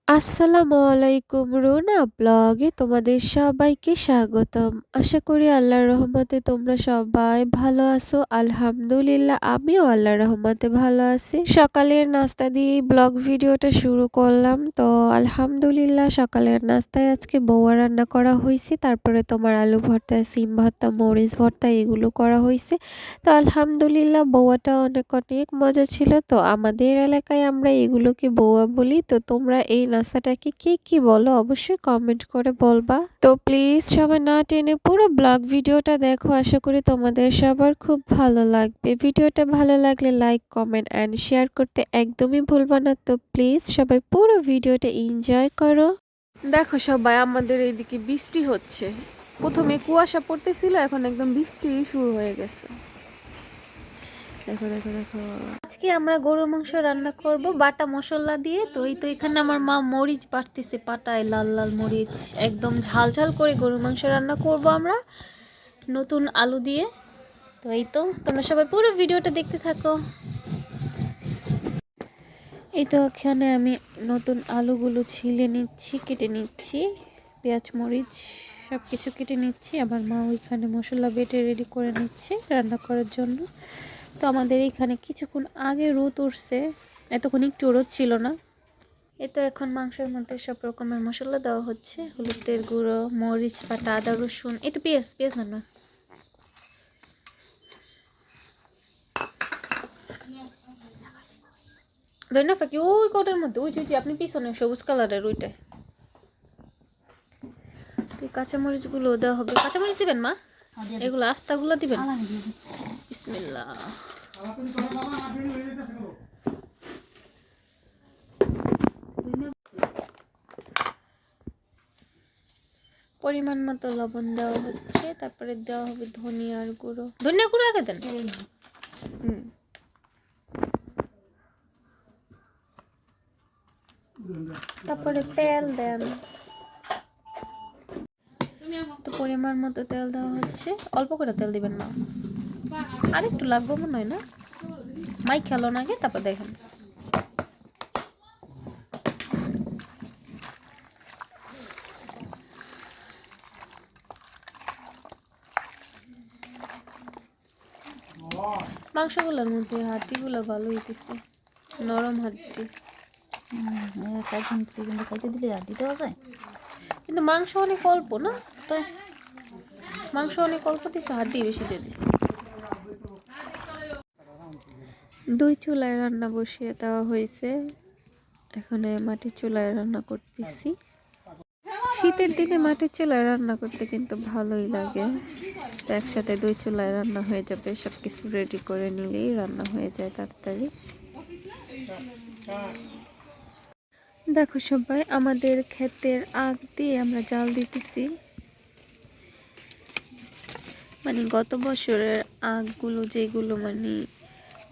আসসালামু আলাইকুম রুনা ব্লগে তোমাদের সবাইকে স্বাগতম। আশা করি আল্লাহর রহমতে তোমরা সবাই ভালো আছো। আলহামদুলিল্লাহ আমিও আল্লাহর রহমতে ভালো আছি। সকালের নাস্তা দিয়ে ব্লগ ভিডিওটা শুরু করলাম। তো আলহামদুলিল্লাহ সকালের নাস্তায় আজকে বউয়া রান্না করা হয়েছে, তারপরে তোমার আলু ভর্তা, সিম ভর্তা, মরিচ ভর্তা এগুলো করা হয়েছে। তো আলহামদুলিল্লাহ বউয়াটা অনেক অনেক মজা ছিল। তো আমাদের এলাকায় আমরা এগুলোকে বউয়া বলি। তো তোমরা এই নাস্তাটাকে কে কি বলো অবশ্যই কমেন্ট করে বলবা। তো প্লিজ সবাই না টেনে পুরো ব্লগ ভিডিওটা দেখো, আশা করি তোমাদের সবার খুব ভালো লাগবে। ভিডিওটা ভালো লাগলে লাইক, কমেন্ট অ্যান্ড শেয়ার করতে একদমই ভুলবা না। তো প্লিজ সবাই পুরো ভিডিওটা এনজয় করো। দেখো সবাই, আমাদের এইদিকে বৃষ্টি হচ্ছে। প্রথমে কুয়াশা পড়তেছিল, এখন একদম বৃষ্টি শুরু হয়ে গেছে। দেখো দেখো দেখো, আজকে আমরা গরুর মাংস রান্না করব বাটা মশলা দিয়ে। তো এই তো এখানে আমার মা মরিচ বাটতেছে, পাটায় লাল লাল মরিচ, একদম ঝাল ঝাল করে গরুর মাংস রান্না করব আমরা নতুন আলু দিয়ে। তো এই তো তোমরা সবাই পুরো ভিডিওটা দেখতে থাকো। এই তো এখানে আমি নতুন আলুগুলো ছিলে নিচ্ছি, কেটে নিচ্ছি, পেঁয়াজ মরিচ সব কিছু কেটে নিচ্ছি। আমার মা ওইখানে মশলা বেটে রেডি করে নিচ্ছে রান্না করার জন্য। তো আমাদের এখানে কিছুক্ষণ আগে রোদ উঠছে, এতক্ষণ একটু রোদ ছিল না। এই তো এখন মাংসের মধ্যে সব রকমের মশলা দেওয়া হচ্ছে, হলুদের গুঁড়ো, মরিচ বাটা, আদা রসুন, এই তো পেঁয়াজ পেঁয়াজ না ধরে না ফাঁকি ওই কোটার মধ্যে, ওই যে আপনি পিছনে সবুজ কালারের ওইটায় কাঁচামরিচ গুলো দেওয়া হবে। কাঁচামরিচ দিবেন মা? এগুলো আস্তাগুলো দিবেন। বিসমিল্লাহ। পরিমাণ মতো লবণ দেওয়া হচ্ছে, তারপরে দেওয়া হবে ধনিয়ার গুঁড়ো। ধনিয়া গুঁড়ো আগে দেন। তারপরে তেল দেন। তো পরিমাণ মতো তেল দেওয়া হচ্ছে, অল্প করে তেল দিবেন না, আর একটু লাগবে মনে হয় না। মাই খেলো না আগে, তারপর দেখেন। মাংসগুলোর মধ্যে হাড্ডিগুলো ভালো হইতেছে, নরম হাড্ডি। খাইতে দিলে হাড্ডি দেওয়া যায়, কিন্তু মাংস অনেক অল্প না। তাই মাংস অনেক অল্প দিচ্ছে, হাড্ডি বেশি দিয়ে দিচ্ছে। দুই চুলায় রান্না বসিয়ে দেওয়া হয়েছে, এখানে মাটির চুলায় রান্না করতেছি। শীতের দিনে মাটির চুলায় রান্না করতে কিন্তু ভালোই লাগে। তো একসাথে দুই চুলায় রান্না হয়ে যাবে, সব কিছু রেডি করে নিলেই রান্না হয়ে যায় তাড়াতাড়ি। দেখো সবাই, আমাদের ক্ষেতের আগ দিয়ে আমরা জাল দিতেছি। মানে গত বছরের আগগুলো যেগুলো মানে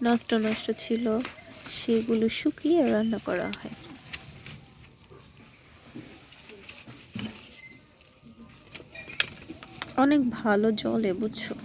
নষ্ট নষ্ট ছিল, সেগুলো শুকিয়ে রান্না করা হয়। অনেক ভালো জলে, বুঝছো।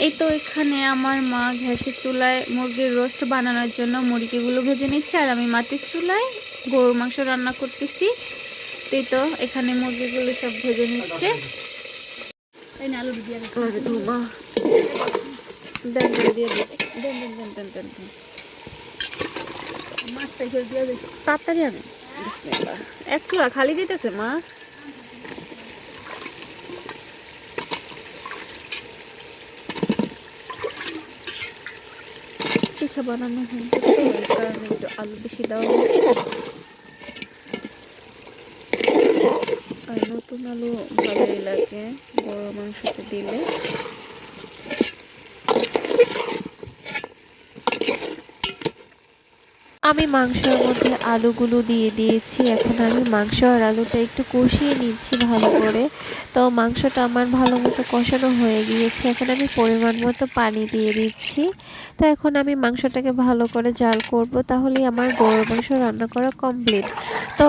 এই তো এখানে আমার মা গ্যাসের চুলায় মুরগির রোস্ট বানানোর জন্য মুরগিগুলো ভেজে নিচ্ছে, আর আমি মাটির চুলায় গরুর মাংস রান্না করতেছি। এই তো এখানে মুরগিগুলো সব ভেজে নিচ্ছে। তাড়াতাড়ি আনে, এক চুলা খালি দিতেছে মা। পিঠা বানানো হয়, এই কারণে একটু আলু বেশি দেওয়া হয়েছে। আর নতুন আলু ভালোই লাগে বড় মাংসতে দিলে। আমি মাংসের মধ্যে আলুগুলো দিয়ে দিয়েছি। এখন আমি মাংস আর আলুটা একটু কষিয়ে নিচ্ছি ভালো করে। তো মাংসটা আমার ভালো মতো কষানো হয়ে গিয়েছে। এখন আমি পরিমাণ মতো পানি দিয়ে দিচ্ছি। তো এখন আমি মাংসটাকে ভালো করে জাল করব, তাহলেই আমার গরুর মাংস রান্না করা কমপ্লিট। তো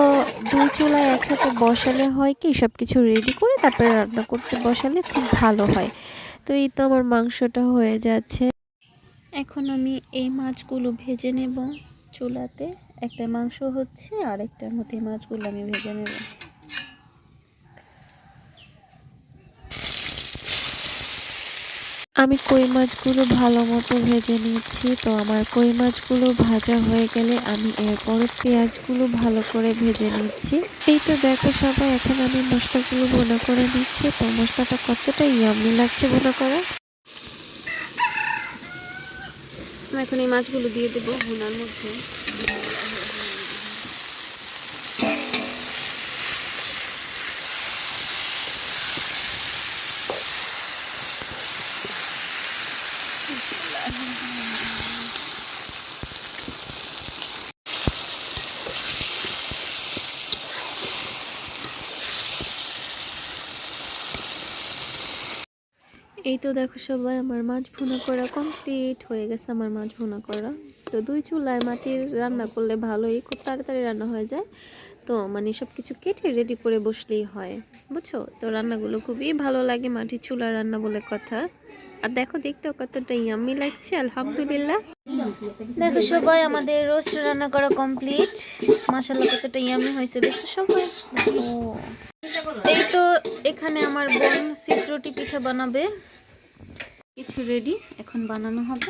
২ চুলায় একসাথে বসালে হয় কি, সব কিছু রেডি করে তারপরে রান্না করতে বসালে খুব ভালো হয়। তো এই তো আমার মাংসটা হয়ে যাচ্ছে। এখন আমি এই মাছগুলো ভেজে নেব চুলাতে। একটা মাংস হচ্ছে আর একটার মধ্যে মাছগুলো আমি ভেজে নেব। আমি কই মাছগুলো ভালো মতো ভেজে নিচ্ছি। তো আমার কই মাছগুলো ভাজা হয়ে গেলে আমি এরপরে পেঁয়াজগুলো ভালো করে ভেজে নিচ্ছি। এই তো দেখো সবাই, এখন আমি মশলাগুলো ভুনা করে নিচ্ছি। তো মশলাটা কতটা ইয়াম্মি লাগছে ভুনা করা। এখন এই মাছগুলো দিয়ে দেবো ভুনার মধ্যে। এই তো দেখো সবাই, আমার মাছ ভুনা করা কমপ্লিট হয়ে গেছে। আমার মাছ ভুনা করা তো ২ চুলায় মাটির রান্না করলে ভালোই, খুব তাড়াতাড়ি রান্না হয়ে যায়। তো মানে সব কিছু কেটে রেডি করে বসলেই হয়, বুঝছো? তো রান্নাগুলো খুবই ভালো লাগে, মাটির চুলার রান্না বলে কথা। আর দেখো দেখতেও কতটা ইয়াম্মি লাগছে, আলহামদুলিল্লাহ। দেখো সবাই, আমাদের রোস্ট রান্না করা কমপ্লিট। মাশাআল্লাহ কতটা ইয়াম্মি হয়েছে দেখো সবাই। ও এই তো এখানে আমার বোন চিত্রটি পিঠা বানাবে, কিছু রেডি, এখন বানানো হবে।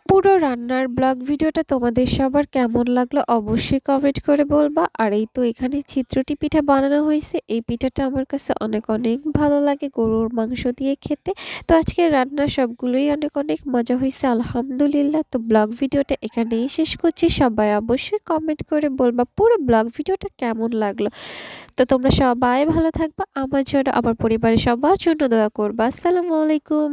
পুরো রান্নার ব্লগ ভিডিওটা তোমাদের সবার কেমন লাগলো অবশ্যই কমেন্ট করে বলবা। আর এই তো এখানে চিত্রটি পিঠা বানানো হয়েছে। এই পিঠাটা আমার কাছে অনেক অনেক ভালো লাগে গরুর মাংস দিয়ে খেতে। তো আজকের রান্না সবগুলোই অনেক অনেক মজা হয়েছে, আলহামদুলিল্লাহ। তো ব্লগ ভিডিওটা এখানেই শেষ করছি। সবাই অবশ্যই কমেন্ট করে বলবা পুরো ব্লগ ভিডিওটা কেমন লাগলো। তো তোমরা সবাই ভালো থাকবা, আমার জন্য আমার পরিবারের সবার জন্য দোয়া করবা। আসসালামু আলাইকুম।